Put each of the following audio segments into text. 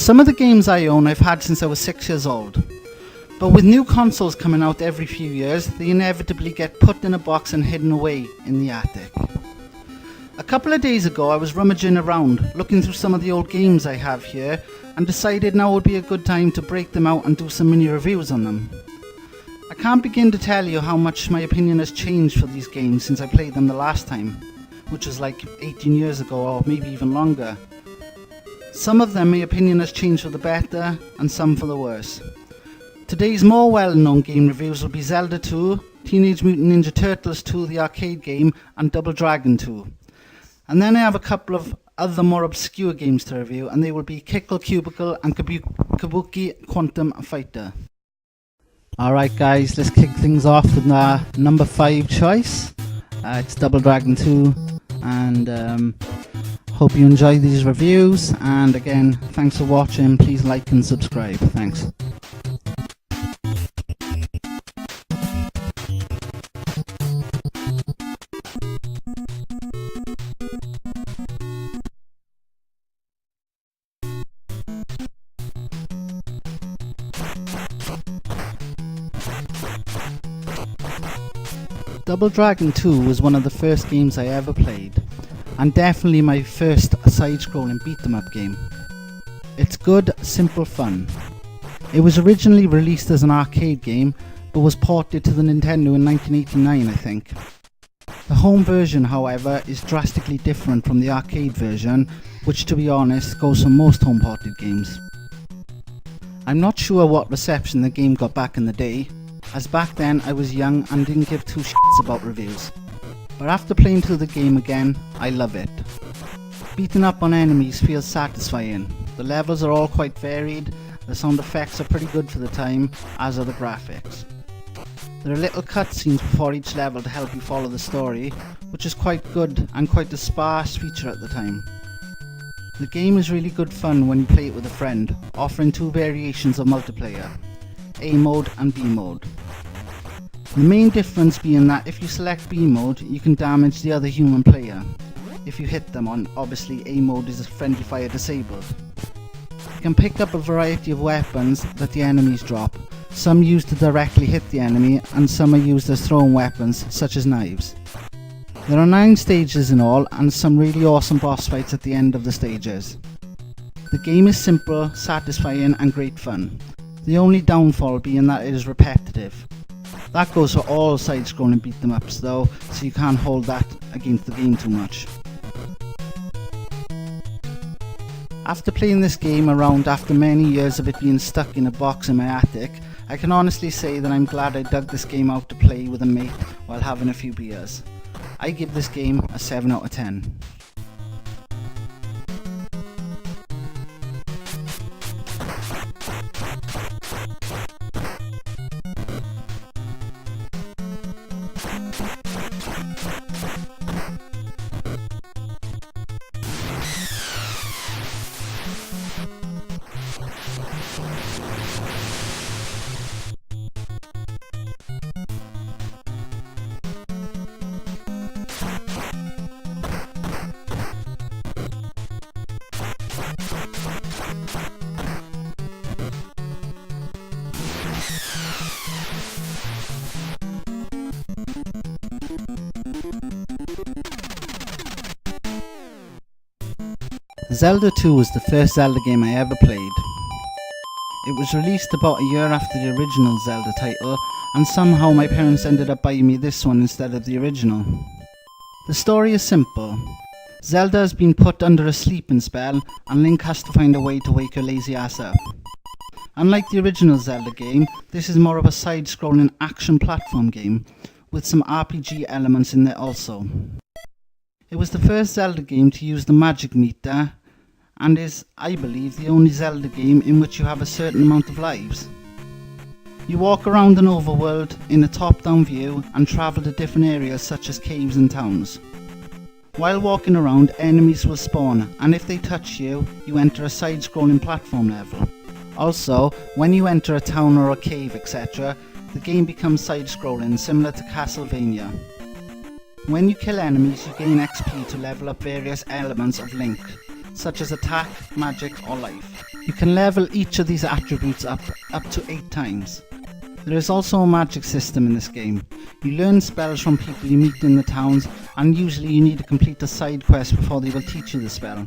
Some of the games I own I've had since I was 6 years old. But with new consoles coming out every few years, they inevitably get put in a box and hidden away in the attic. A couple of days ago I was rummaging around, looking through some of the old games I have here, and decided now would be a good time to break them out and do some mini reviews on them. I can't begin to tell you how much my opinion has changed for these games since I played them the last time, which was like 18 years ago or maybe even longer. Some of them my opinion has changed for the better and some for the worse. Today's more well-known game reviews will be Zelda 2, Teenage Mutant Ninja Turtles 2 the arcade game, and Double Dragon 2. And then I have a couple of other more obscure games to review, and they will be Kickle Cubicle and Kabuki Quantum Fighter. Alright guys, let's kick things off with our number 5 choice. It's Double Dragon 2, and hope you enjoy these reviews, and again, thanks for watching. Please like and subscribe. Thanks. Double Dragon 2 was one of the first games I ever played, and definitely my first side-scrolling beat-em-up game. It's good, simple fun. It was originally released as an arcade game, but was ported to the Nintendo in 1989, I think. The home version, however, is drastically different from the arcade version, which to be honest goes for most home-ported games. I'm not sure what reception the game got back in the day, as back then I was young and didn't give two shits about reviews. But after playing through the game again, I love it. Beating up on enemies feels satisfying. The levels are all quite varied, the sound effects are pretty good for the time, as are the graphics. There are little cutscenes before each level to help you follow the story, which is quite good and quite a sparse feature at the time. The game is really good fun when you play it with a friend, offering two variations of multiplayer, A mode and B mode. The main difference being that if you select B mode, you can damage the other human player. If you hit them on, obviously A mode is friendly fire disabled. You can pick up a variety of weapons that the enemies drop, some used to directly hit the enemy and some are used as thrown weapons such as knives. There are 9 stages in all and some really awesome boss fights at the end of the stages. The game is simple, satisfying and great fun. The only downfall being that it is repetitive. That goes for all side-scrolling beat-em-ups though, so you can't hold that against the game too much. After playing this game around after many years of it being stuck in a box in my attic, I can honestly say that I'm glad I dug this game out to play with a mate while having a few beers. I give this game a 7 out of 10. Zelda 2 was the first Zelda game I ever played. It was released about a year after the original Zelda title, and somehow my parents ended up buying me this one instead of the original. The story is simple. Zelda has been put under a sleeping spell, and Link has to find a way to wake her lazy ass up. Unlike the original Zelda game, this is more of a side-scrolling action platform game, with some RPG elements in there also. It was the first Zelda game to use the magic meter, and is, I believe, the only Zelda game in which you have a certain amount of lives. You walk around an overworld in a top-down view and travel to different areas such as caves and towns. While walking around, enemies will spawn, and if they touch you, you enter a side-scrolling platform level. Also, when you enter a town or a cave, etc., the game becomes side-scrolling, similar to Castlevania. When you kill enemies, you gain XP to level up various elements of Link, such as attack, magic or life. You can level each of these attributes up to 8 times. There is also a magic system in this game. You learn spells from people you meet in the towns, and usually you need to complete a side quest before they will teach you the spell.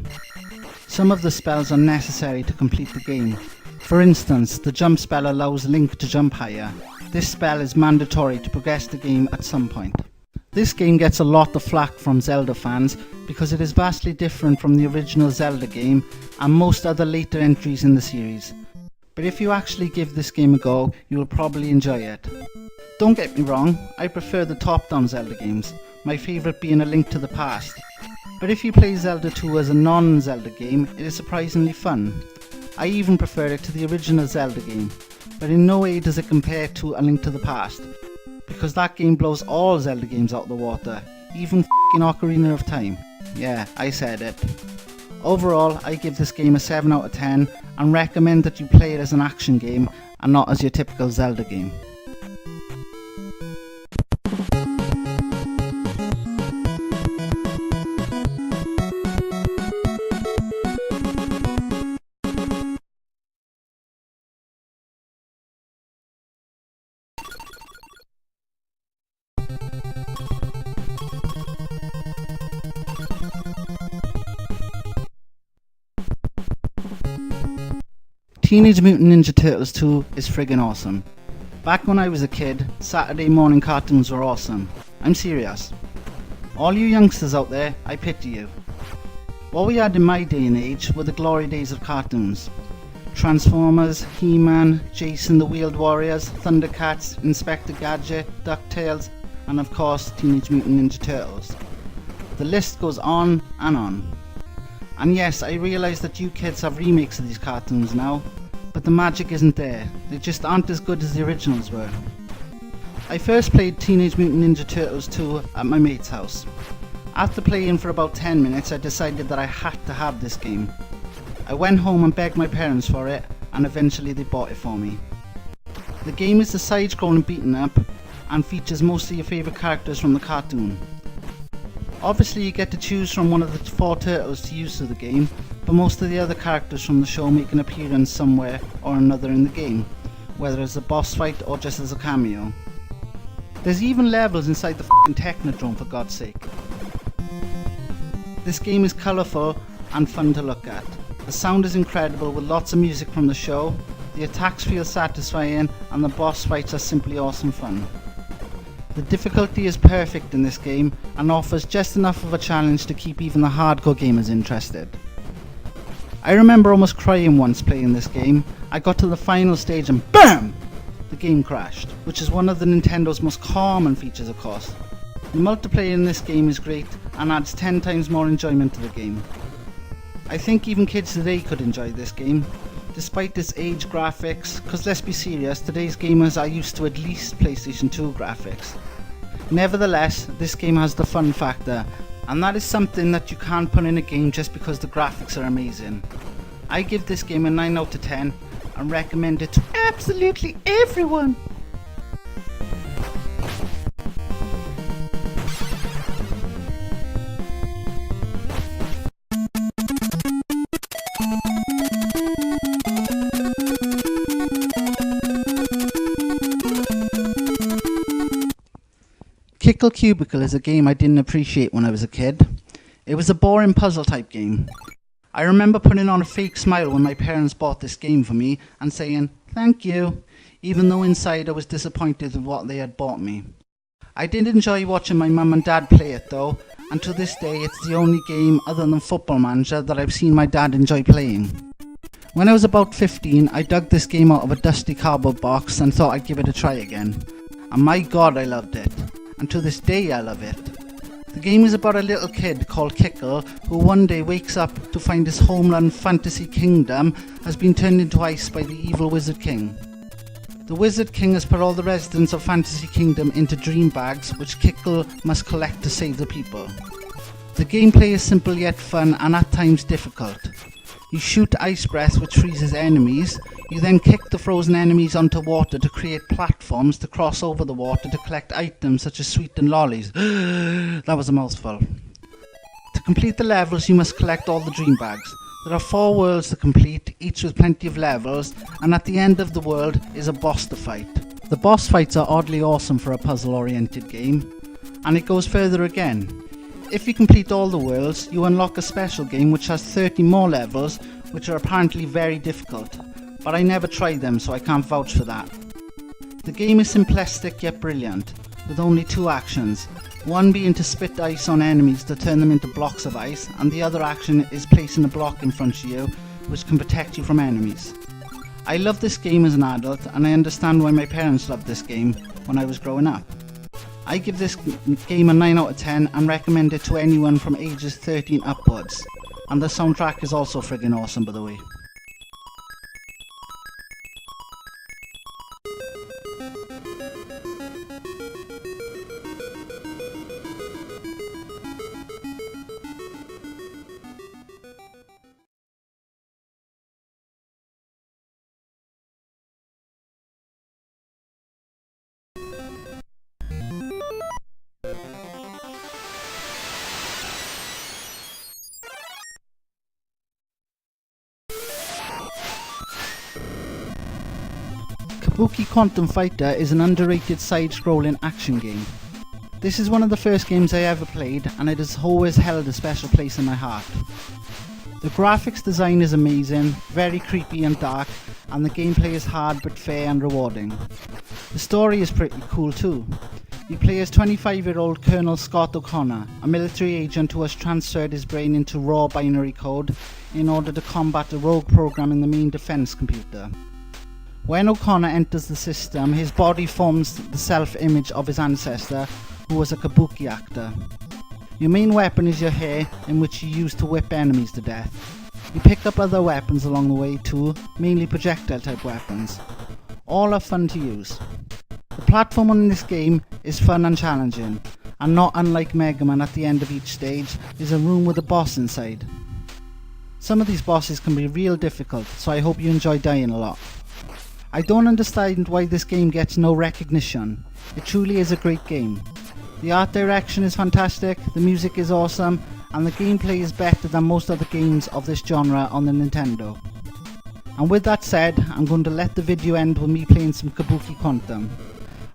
Some of the spells are necessary to complete the game. For instance, the jump spell allows Link to jump higher. This spell is mandatory to progress the game at some point. This game gets a lot of flack from Zelda fans because it is vastly different from the original Zelda game and most other later entries in the series. But if you actually give this game a go, you will probably enjoy it. Don't get me wrong, I prefer the top-down Zelda games, my favourite being A Link to the Past. But if you play Zelda 2 as a non-Zelda game, it is surprisingly fun. I even prefer it to the original Zelda game, but in no way does it compare to A Link to the Past, because that game blows all Zelda games out of the water, even f***ing Ocarina of Time. Yeah, I said it. Overall, I give this game a 7 out of 10 and recommend that you play it as an action game and not as your typical Zelda game. Teenage Mutant Ninja Turtles 2 is friggin' awesome. Back when I was a kid, Saturday morning cartoons were awesome. I'm serious. All you youngsters out there, I pity you. What we had in my day and age were the glory days of cartoons. Transformers, He-Man, Jason the Wheeled Warriors, Thundercats, Inspector Gadget, DuckTales, and of course Teenage Mutant Ninja Turtles. The list goes on and on. And yes, I realise that you kids have remakes of these cartoons now, but the magic isn't there. They just aren't as good as the originals were. I first played Teenage Mutant Ninja Turtles 2 at my mate's house. After playing for about 10 minutes, I decided that I had to have this game. I went home and begged my parents for it, and eventually they bought it for me. The game is a side-scrolling beaten up, and features most of your favourite characters from the cartoon. Obviously you get to choose from one of the 4 turtles to use through the game, but most of the other characters from the show make an appearance somewhere or another in the game, whether as a boss fight or just as a cameo. There's even levels inside the f***ing Technodrome, for God's sake. This game is colourful and fun to look at. The sound is incredible with lots of music from the show, the attacks feel satisfying, and the boss fights are simply awesome fun. The difficulty is perfect in this game and offers just enough of a challenge to keep even the hardcore gamers interested. I remember almost crying once playing this game. I got to the final stage and BAM! The game crashed, which is one of the Nintendo's most common features of course. The multiplayer in this game is great and adds 10 times more enjoyment to the game. I think even kids today could enjoy this game, despite its age graphics, because let's be serious, today's gamers are used to at least PlayStation 2 graphics. Nevertheless, this game has the fun factor, and that is something that you can't put in a game just because the graphics are amazing. I give this game a 9 out of 10 and recommend it to absolutely everyone. Kickle Cubicle is a game I didn't appreciate when I was a kid. It was a boring puzzle type game. I remember putting on a fake smile when my parents bought this game for me and saying, "Thank you," even though inside I was disappointed with what they had bought me. I did enjoy watching my mum and dad play it though, and to this day it's the only game other than Football Manager that I've seen my dad enjoy playing. When I was about 15, I dug this game out of a dusty cardboard box and thought I'd give it a try again. And my god, I loved it. And to this day I love it. The game is about a little kid called Kickle who one day wakes up to find his homeland Fantasy Kingdom has been turned into ice by the evil Wizard King. The Wizard King has put all the residents of Fantasy Kingdom into dream bags which Kickle must collect to save the people. The gameplay is simple yet fun and at times difficult. You shoot ice breath which freezes enemies, you then kick the frozen enemies onto water to create platforms to cross over the water to collect items such as sweet and lollies. That was a mouthful. To complete the levels you must collect all the dream bags. There are 4 worlds to complete, each with plenty of levels, and at the end of the world is a boss to fight. The boss fights are oddly awesome for a puzzle-oriented game, and it goes further again. If you complete all the worlds, you unlock a special game which has 30 more levels, which are apparently very difficult, but I never tried them so I can't vouch for that. The game is simplistic yet brilliant, with only 2 actions, one being to spit ice on enemies to turn them into blocks of ice, and the other action is placing a block in front of you which can protect you from enemies. I love this game as an adult, and I understand why my parents loved this game when I was growing up. I give this game a 9 out of 10 and recommend it to anyone from ages 13 upwards, and the soundtrack is also friggin' awesome, by the way. Kabuki Quantum Fighter is an underrated side-scrolling action game. This is one of the first games I ever played, and it has always held a special place in my heart. The graphics design is amazing, very creepy and dark, and the gameplay is hard but fair and rewarding. The story is pretty cool too. You play as 25-year-old Colonel Scott O'Connor, a military agent who has transferred his brain into raw binary code in order to combat a rogue program in the main defense computer. When O'Connor enters the system, his body forms the self-image of his ancestor, who was a kabuki actor. Your main weapon is your hair, in which you use to whip enemies to death. You pick up other weapons along the way too, mainly projectile type weapons. All are fun to use. The platform in this game is fun and challenging, and not unlike Mega Man, at the end of each stage is a room with a boss inside. Some of these bosses can be real difficult, so I hope you enjoy dying a lot. I don't understand why this game gets no recognition. It truly is a great game. The art direction is fantastic, the music is awesome, and the gameplay is better than most other games of this genre on the Nintendo. And with that said, I'm going to let the video end with me playing some Kabuki Quantum.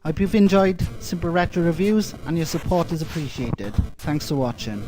I hope you've enjoyed Simple Retro Reviews, and your support is appreciated. Thanks for watching.